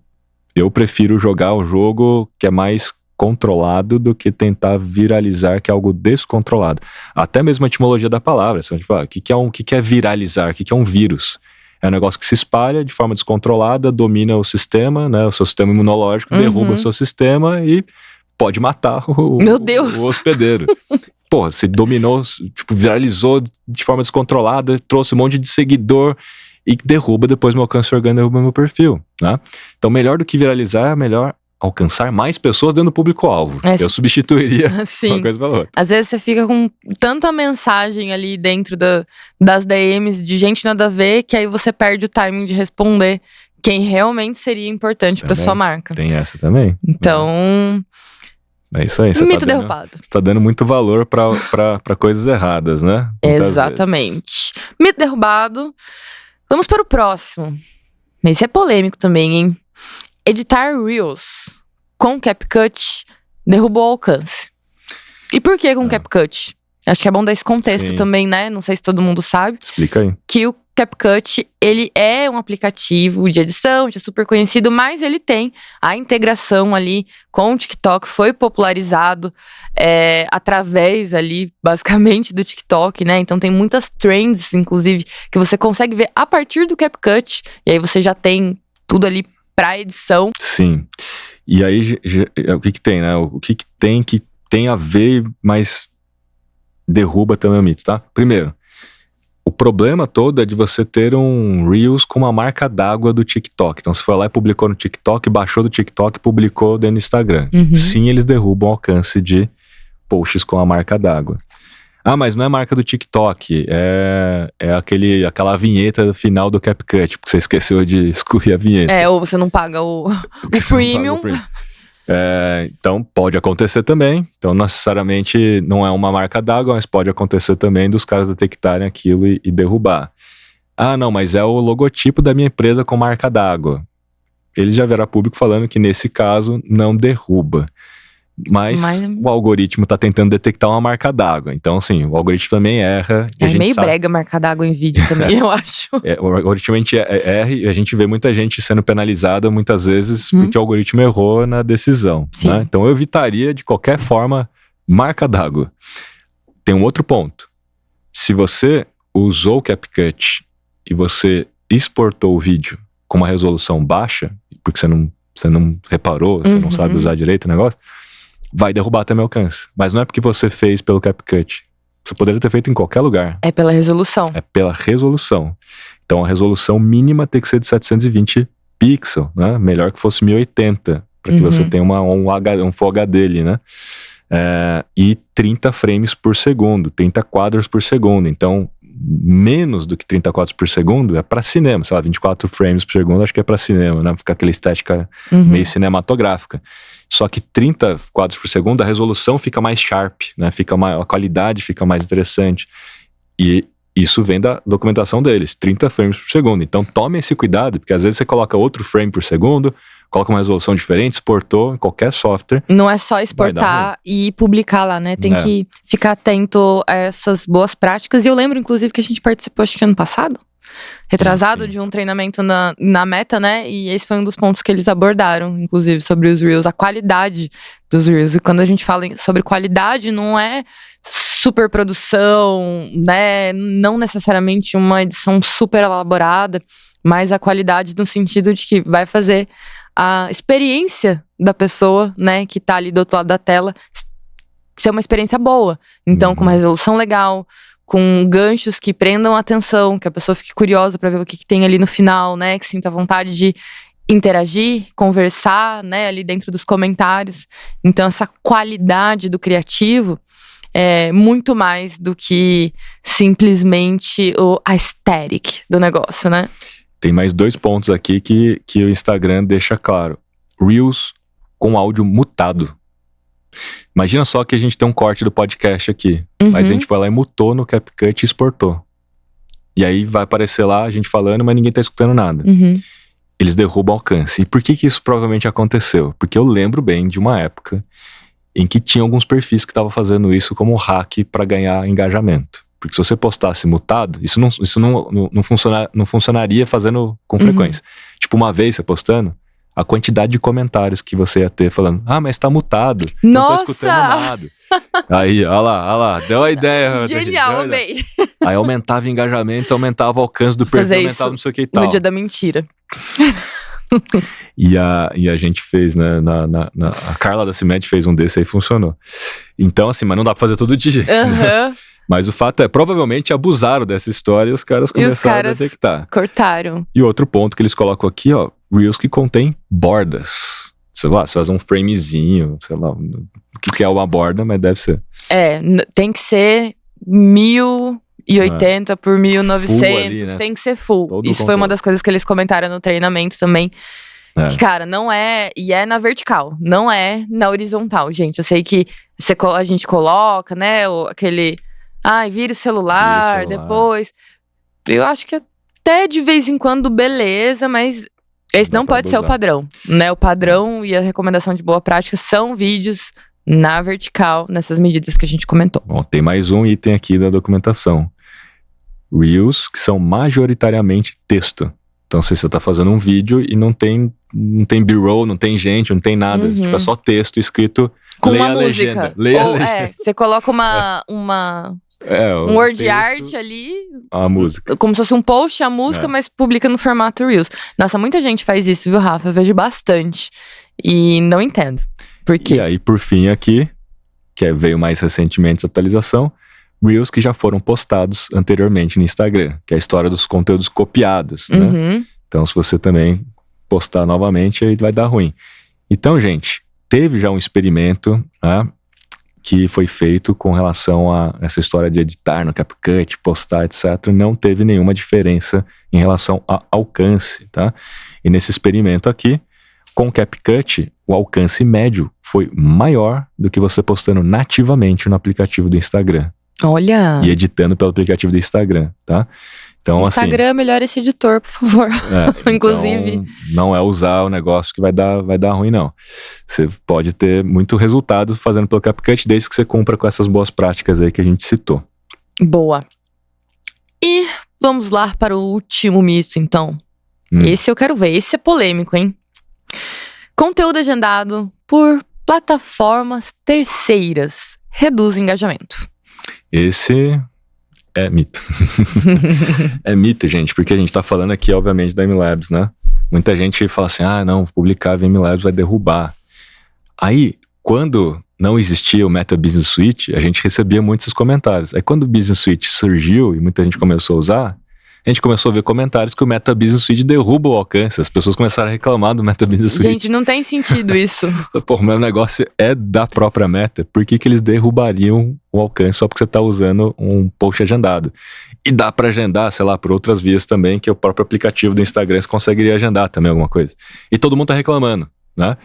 eu prefiro jogar o jogo que é mais controlado do que tentar viralizar, que é algo descontrolado. Até mesmo a etimologia da palavra. Você vai falar, o que é viralizar? O que é um vírus? É um negócio que se espalha de forma descontrolada, domina o sistema, né? O seu sistema imunológico, derruba o seu sistema e pode matar o hospedeiro. Porra, você dominou, viralizou de forma descontrolada, trouxe um monte de seguidor e derruba depois meu alcance orgânico, derruba meu perfil, né? Então, melhor do que viralizar, é melhor alcançar mais pessoas dentro do público-alvo. Eu substituiria uma coisa pela outra. Às vezes você fica com tanta mensagem ali dentro das DMs de gente nada a ver, que aí você perde o timing de responder quem realmente seria importante para sua marca. Tem essa também. Então... É isso aí. Mito derrubado. Você tá dando muito valor pra coisas erradas, né? Exatamente. Mito derrubado. Vamos para o próximo. Esse é polêmico também, hein? Editar Reels com CapCut derrubou o alcance. E por que com CapCut? Acho que é bom dar esse contexto também, né? Não sei se todo mundo sabe. Explica aí. Que o CapCut, ele é um aplicativo de edição, já super conhecido, mas ele tem a integração ali com o TikTok, foi popularizado através ali, basicamente, do TikTok, né? Então tem muitas trends, inclusive, que você consegue ver a partir do CapCut, e aí você já tem tudo ali pra edição. Sim. E aí, o que tem, né? O que tem a ver, mas derruba também o mito, tá? Primeiro, o problema todo é de você ter um Reels com uma marca d'água do TikTok. Então, você foi lá e publicou no TikTok, baixou do TikTok e publicou dentro do Instagram. Sim, eles derrubam o alcance de posts com a marca d'água. Mas não é marca do TikTok, é aquela vinheta final do CapCut, porque você esqueceu de excluir a vinheta. Ou você não paga o premium. Então pode acontecer também. Então necessariamente não é uma marca d'água, mas pode acontecer também dos caras detectarem aquilo e derrubar. Não, mas é o logotipo da minha empresa com marca d'água. Ele já verá público falando que nesse caso não derruba. Mas o algoritmo está tentando detectar uma marca d'água. Então, assim, o algoritmo também erra. É meio brega marca d'água em vídeo também, eu acho. O algoritmo erra e a gente vê muita gente sendo penalizada muitas vezes porque o algoritmo errou na decisão. Né? Então, eu evitaria de qualquer forma marca d'água. Tem um outro ponto. Se você usou o CapCut e você exportou o vídeo com uma resolução baixa, porque você não reparou, você não sabe usar direito o negócio, vai derrubar também o alcance. Mas não é porque você fez pelo CapCut. Você poderia ter feito em qualquer lugar. É pela resolução. É pela resolução. Então a resolução mínima tem que ser de 720 pixels, né? Melhor que fosse 1080, para que você tenha um Full HD ali, né? E 30 frames por segundo, 30 quadros por segundo. Então, menos do que 30 quadros por segundo é para cinema, sei lá, 24 frames por segundo acho que é para cinema, né? Fica aquela estética meio cinematográfica. Só que 30 quadros por segundo, a resolução fica mais sharp, né? A qualidade fica mais interessante. E isso vem da documentação deles, 30 frames por segundo. Então tome esse cuidado, porque às vezes você coloca outro frame por segundo, coloca uma resolução diferente, exportou em qualquer software. Não é só exportar e publicar lá, né? Tem que ficar atento a essas boas práticas. E eu lembro, inclusive, que a gente participou, acho que ano passado, retrasado, de um treinamento na Meta, né? E esse foi um dos pontos que eles abordaram, inclusive, sobre os Reels, a qualidade dos Reels. E quando a gente fala sobre qualidade, não é super produção, né? Não necessariamente uma edição super elaborada, mas a qualidade no sentido de que vai fazer a experiência da pessoa, né, que tá ali do outro lado da tela, ser uma experiência boa. Então, com uma resolução legal, com ganchos que prendam a atenção, que a pessoa fique curiosa pra ver o que tem ali no final, né, que sinta vontade de interagir, conversar, né, ali dentro dos comentários. Então, essa qualidade do criativo é muito mais do que simplesmente a aesthetic do negócio, né? Tem mais 2 pontos aqui que o Instagram deixa claro. Reels com áudio mutado. Imagina só que a gente tem um corte do podcast aqui, mas a gente foi lá e mutou no CapCut e exportou. E aí vai aparecer lá a gente falando, mas ninguém tá escutando nada. Eles derrubam o alcance. E por que isso provavelmente aconteceu? Porque eu lembro bem de uma época em que tinha alguns perfis que estavam fazendo isso como hack para ganhar engajamento. Porque se você postasse mutado, isso não funcionaria fazendo com frequência. Tipo, uma vez você postando, a quantidade de comentários que você ia ter falando, mas tá mutado, não tô escutando nada. Aí, olha lá, deu a ideia. Genial, amei. Aí aumentava o engajamento, aumentava o alcance do perfil, aumentava não sei o que e tal. No dia da mentira. E a gente fez, né, a Carla da CIMED fez um desse aí, funcionou. Então, assim, mas não dá pra fazer todo dia. Né? Mas o fato é, provavelmente abusaram dessa história e os caras começaram a detectar. Cortaram. E outro ponto que eles colocam aqui, ó, Reels que contém bordas. Sei lá, você faz um framezinho, sei lá, o que é uma borda, mas deve ser. Tem que ser 1080 por 1900, ali, né? Tem que ser full. Todo isso foi uma das coisas que eles comentaram no treinamento também. Que, cara, não é... E é na vertical, não é na horizontal, gente. Eu sei que a gente coloca, né, aquele... vira o celular, depois. Eu acho que até de vez em quando, beleza, mas esse não pode ser o padrão, né? O padrão e a recomendação de boa prática são vídeos na vertical, nessas medidas que a gente comentou. Bom, tem mais um item aqui da documentação. Reels, que são majoritariamente texto. Então, se você tá fazendo um vídeo e não tem B-roll, não tem gente, não tem nada. Tipo, é só texto escrito, com leia uma música. Leia a legenda. Você coloca um word texto, art ali, a música. Como se fosse um post, a música, mas publica no formato Reels. Nossa, muita gente faz isso, viu, Rafa? Eu vejo bastante. E não entendo. Por quê? E aí, por fim, aqui, veio mais recentemente essa atualização, Reels que já foram postados anteriormente no Instagram, que é a história dos conteúdos copiados, né? Então, se você também postar novamente, aí vai dar ruim. Então, gente, teve já um experimento, né, que foi feito com relação a essa história de editar no CapCut, postar, etc. Não teve nenhuma diferença em relação a alcance, tá? E nesse experimento aqui, com o CapCut, o alcance médio foi maior do que você postando nativamente no aplicativo do Instagram. Olha! E editando pelo aplicativo do Instagram, tá? Então, Instagram, melhor esse editor, por favor. Inclusive. Então, não é usar o negócio que vai dar ruim, não. Você pode ter muito resultado fazendo pelo CapCut, desde que você cumpra com essas boas práticas aí que a gente citou. Boa. E vamos lá para o último mito, então. Esse eu quero ver, esse é polêmico, hein? Conteúdo agendado por plataformas terceiras reduz o engajamento. Esse é mito. É mito, gente, porque a gente tá falando aqui, obviamente, da MLabs, né? Muita gente fala assim, não, publicar via MLabs vai derrubar. Aí, quando não existia o Meta Business Suite, a gente recebia muitos comentários. Aí quando o Business Suite surgiu e muita gente começou a usar, a gente começou a ver comentários que o Meta Business Suite derruba o alcance. As pessoas começaram a reclamar do Meta Business Suite. Gente, não tem sentido isso. Pô, o meu negócio é da própria Meta. Por que eles derrubariam o alcance só porque você tá usando um post agendado? E dá para agendar, sei lá, por outras vias também, que o próprio aplicativo do Instagram você conseguiria agendar também alguma coisa. E todo mundo tá reclamando, né?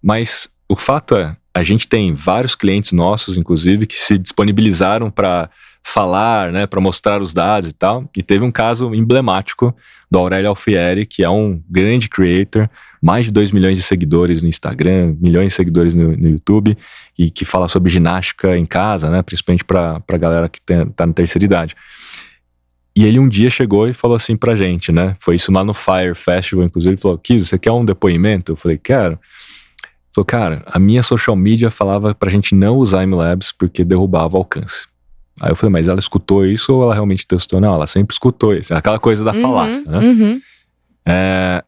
Mas o fato é, a gente tem vários clientes nossos, inclusive, que se disponibilizaram para falar, né, para mostrar os dados e tal. E teve um caso emblemático do Aurélio Alfieri, que é um grande creator, mais de 2 milhões de seguidores no Instagram, milhões de seguidores no YouTube, e que fala sobre ginástica em casa, né, principalmente para galera que tá na terceira idade. E ele um dia chegou e falou assim pra gente, né, foi isso lá no Fire Festival, inclusive, ele falou, Kiso, você quer um depoimento? Eu falei, quero. Ele falou, cara, a minha social media falava pra gente não usar MLabs porque derrubava o alcance. Aí eu falei, mas ela escutou isso ou ela realmente testou? Não, ela sempre escutou isso. Aquela coisa da falácia, né?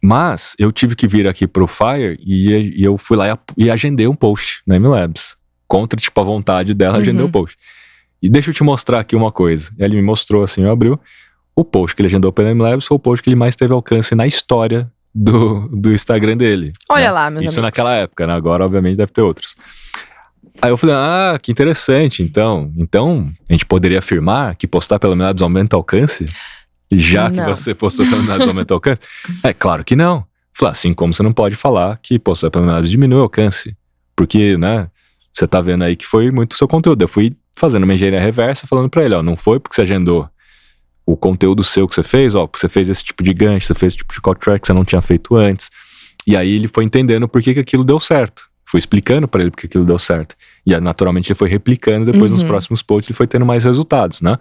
Mas eu tive que vir aqui pro Fire e eu fui lá e agendei um post na MLabs. Contra, tipo, a vontade dela, agendei o post. E deixa eu te mostrar aqui uma coisa. Ele me mostrou assim, eu abri o post que ele agendou pela MLabs, foi o post que ele mais teve alcance na história do Instagram dele. Olha lá, meus amigos. Isso naquela época, né? Agora, obviamente, deve ter outros. Aí eu falei, que interessante. Então, a gente poderia afirmar que postar pela MLabs aumenta o alcance? Já que você postou pela MLabs aumenta o alcance? É claro que não. Falei, assim como você não pode falar que postar pela MLabs diminui o alcance. Porque, né, você tá vendo aí que foi muito seu conteúdo. Eu fui fazendo uma engenharia reversa, falando pra ele, não foi porque você agendou o conteúdo seu que você fez, porque você fez esse tipo de gancho, você fez esse tipo de call track que você não tinha feito antes. E aí ele foi entendendo por que aquilo deu certo. Fui explicando pra ele por que aquilo deu certo. E aí, naturalmente, ele foi replicando, depois nos próximos posts ele foi tendo mais resultados, né?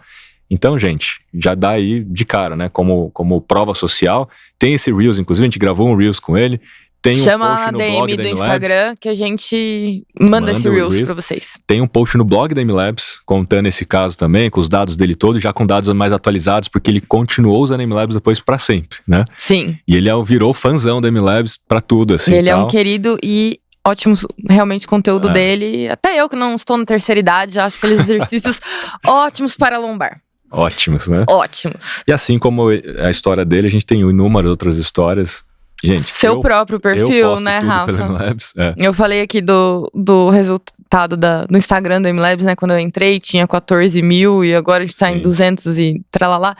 Então, gente, já dá aí de cara, né? Como prova social. Tem esse Reels, inclusive, a gente gravou um Reels com ele. Tem Chama um post a no DM blog do da Instagram que a gente manda esse Reels pra vocês. Tem um post no blog da MLabs contando esse caso também, com os dados dele todos, já com dados mais atualizados, porque ele continuou usando a MLabs depois pra sempre, né? Sim. E ele virou fãzão da MLabs pra tudo, assim. Ele é um querido e ótimo, realmente, conteúdo dele. Até eu, que não estou na terceira idade, acho aqueles exercícios ótimos para a lombar. Ótimos, né? Ótimos. E assim como a história dele, a gente tem inúmeras outras histórias. Gente, seu próprio perfil, né, Rafa? Eu falei aqui do resultado do Instagram da MLabs, né? Quando eu entrei, tinha 14 mil e agora a gente tá em 200 e tralalá.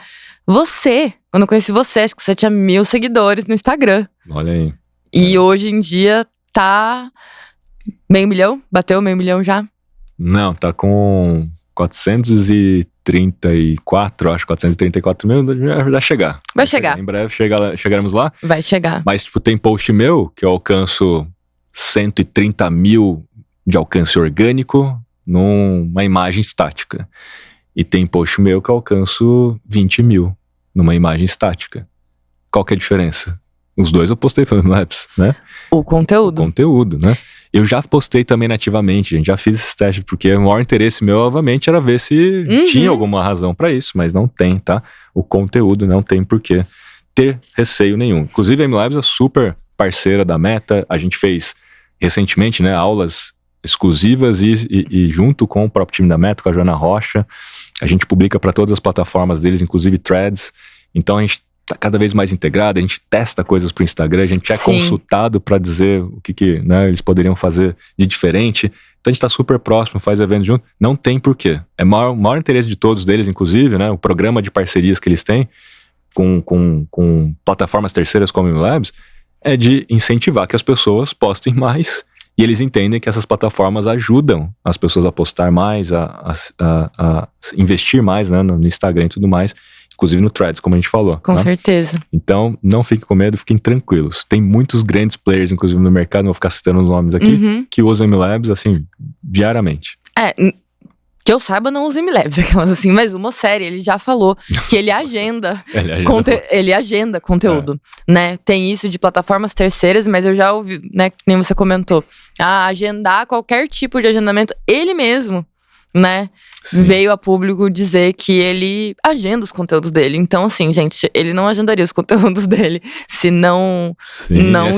Quando eu conheci você, acho que você tinha 1.000 seguidores no Instagram. Olha aí. E hoje em dia tá meio milhão? Bateu meio milhão já? Não, tá com 434, acho, 434 mil, vai chegar. Vai chegar. Em breve chegaremos lá. Vai chegar. Mas, tipo, tem post meu que eu alcanço 130 mil de alcance orgânico numa imagem estática. E tem post meu que eu alcanço 20 mil numa imagem estática. Qual que é a diferença? Os dois eu postei pelo MLabs, né? O conteúdo, né? Eu já postei também nativamente, gente, já fiz esses testes, porque o maior interesse meu, obviamente, era ver se tinha alguma razão pra isso, mas não tem, tá? O conteúdo não tem por que ter receio nenhum. Inclusive, a MLabs é super parceira da Meta, a gente fez recentemente, né, aulas exclusivas e junto com o próprio time da Meta, com a Joana Rocha, a gente publica para todas as plataformas deles, inclusive Threads, então a gente tá cada vez mais integrado, a gente testa coisas pro Instagram, a gente é consultado para dizer o que né, eles poderiam fazer de diferente. Então a gente tá super próximo, faz eventos junto. Não tem porquê. É o maior interesse de todos deles, inclusive, né? O programa de parcerias que eles têm com plataformas terceiras como a MLabs é de incentivar que as pessoas postem mais. E eles entendem que essas plataformas ajudam as pessoas a postar mais, a investir mais, né, no Instagram e tudo mais. Inclusive no Threads, como a gente falou. Com certeza. Então, não fiquem com medo, fiquem tranquilos. Tem muitos grandes players, inclusive no mercado, não vou ficar citando os nomes aqui, que usam MLabs, assim, diariamente. Que eu saiba, não usa MLabs, aquelas assim, mas o Mosseri, ele já falou que ele agenda, ele agenda conteúdo, né? Tem isso de plataformas terceiras, mas eu já ouvi, né, que nem você comentou, agendar qualquer tipo de agendamento, ele mesmo, né? Sim. Veio a público dizer que ele agenda os conteúdos dele. Então, assim, gente, ele não agendaria os conteúdos dele se não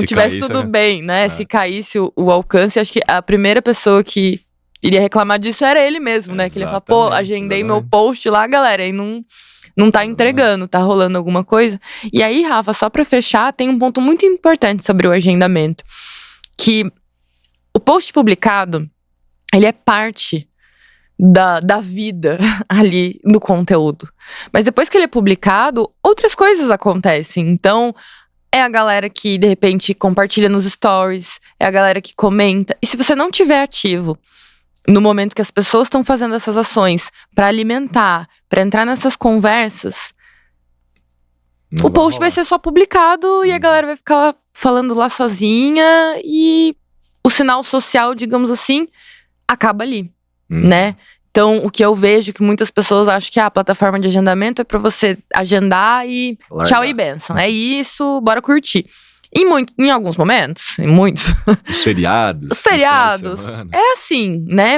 tivesse tudo bem, né? Se caísse o alcance, acho que a primeira pessoa que iria reclamar disso era ele mesmo, né? Que ele ia falar, agendei meu post lá, galera, e não tá entregando, tá rolando alguma coisa. E aí, Rafa, só pra fechar, tem um ponto muito importante sobre o agendamento, que o post publicado, ele é parte da vida ali do conteúdo. Mas depois que ele é publicado, outras coisas acontecem. Então, é a galera que, de repente, compartilha nos stories, é a galera que comenta. E se você não tiver ativo no momento que as pessoas estão fazendo essas ações pra alimentar, pra entrar nessas conversas, o post vai ser só publicado e a galera vai ficar falando lá sozinha e o sinal social, digamos assim, acaba ali. Né? Então, o que eu vejo que muitas pessoas acham que a plataforma de agendamento é pra você agendar e tchau e benção. É isso, bora curtir. Em alguns momentos, em muitos. Os feriados. É assim, né?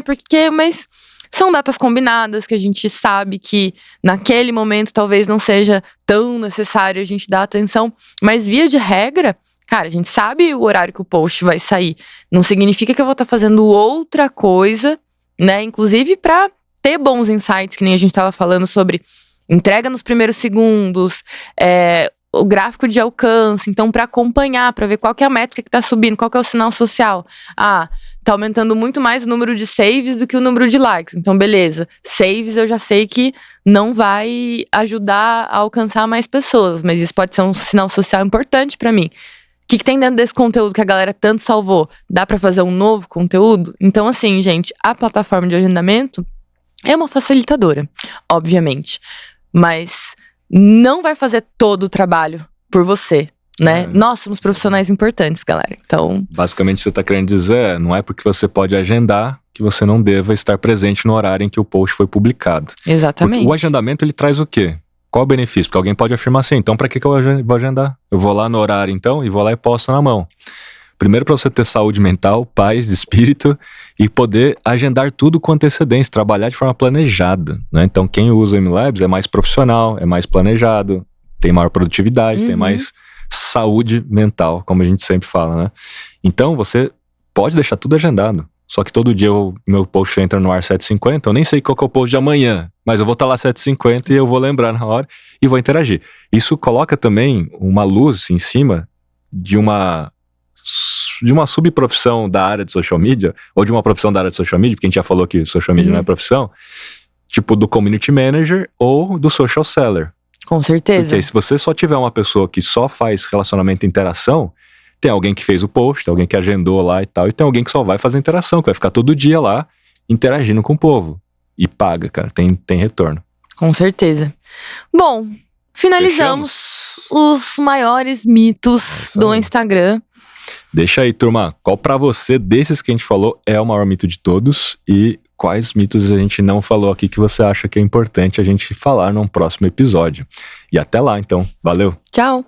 Mas São datas combinadas que a gente sabe que naquele momento talvez não seja tão necessário a gente dar atenção, mas via de regra, cara, a gente sabe o horário que o post vai sair. Não significa que eu vou estar fazendo outra coisa, né? Inclusive para ter bons insights, que nem a gente estava falando sobre entrega nos primeiros segundos, o gráfico de alcance, então para acompanhar, para ver qual que é a métrica que tá subindo, qual que é o sinal social. Tá aumentando muito mais o número de saves do que o número de likes. Então, beleza, saves eu já sei que não vai ajudar a alcançar mais pessoas, mas isso pode ser um sinal social importante para mim. O que tem dentro desse conteúdo que a galera tanto salvou? Dá para fazer um novo conteúdo? Então, assim, gente, a plataforma de agendamento é uma facilitadora, obviamente, mas não vai fazer todo o trabalho por você, né? Nós somos profissionais importantes, galera. Então, basicamente, você está querendo dizer, não é porque você pode agendar que você não deva estar presente no horário em que o post foi publicado. Exatamente. Porque o agendamento, ele traz o quê? Qual o benefício? Porque alguém pode afirmar assim, então para que eu vou agendar? Eu vou lá no horário, então, e vou lá e posto na mão. Primeiro, para você ter saúde mental, paz de espírito e poder agendar tudo com antecedência, trabalhar de forma planejada, né? Então, quem usa o MLabs é mais profissional, é mais planejado, tem maior produtividade, tem mais saúde mental, como a gente sempre fala, né? Então, você pode deixar tudo agendado. Só que todo dia meu post entra no ar 7h50, eu nem sei qual que é o post de amanhã, mas eu vou estar lá 7h50 e eu vou lembrar na hora e vou interagir. Isso coloca também uma luz em cima de uma subprofissão da área de social media, ou de uma profissão da área de social media, porque a gente já falou que social media não é profissão, tipo do community manager ou do social seller. Com certeza. Porque se você só tiver uma pessoa que só faz relacionamento e interação, tem alguém que fez o post, tem alguém que agendou lá e tal, e tem alguém que só vai fazer interação, que vai ficar todo dia lá interagindo com o povo. E paga, cara, tem retorno. Com certeza. Bom, finalizamos os maiores mitos do Instagram. Deixa aí, turma, qual pra você desses que a gente falou é o maior mito de todos e quais mitos a gente não falou aqui que você acha que é importante a gente falar num próximo episódio. E até lá, então. Valeu! Tchau!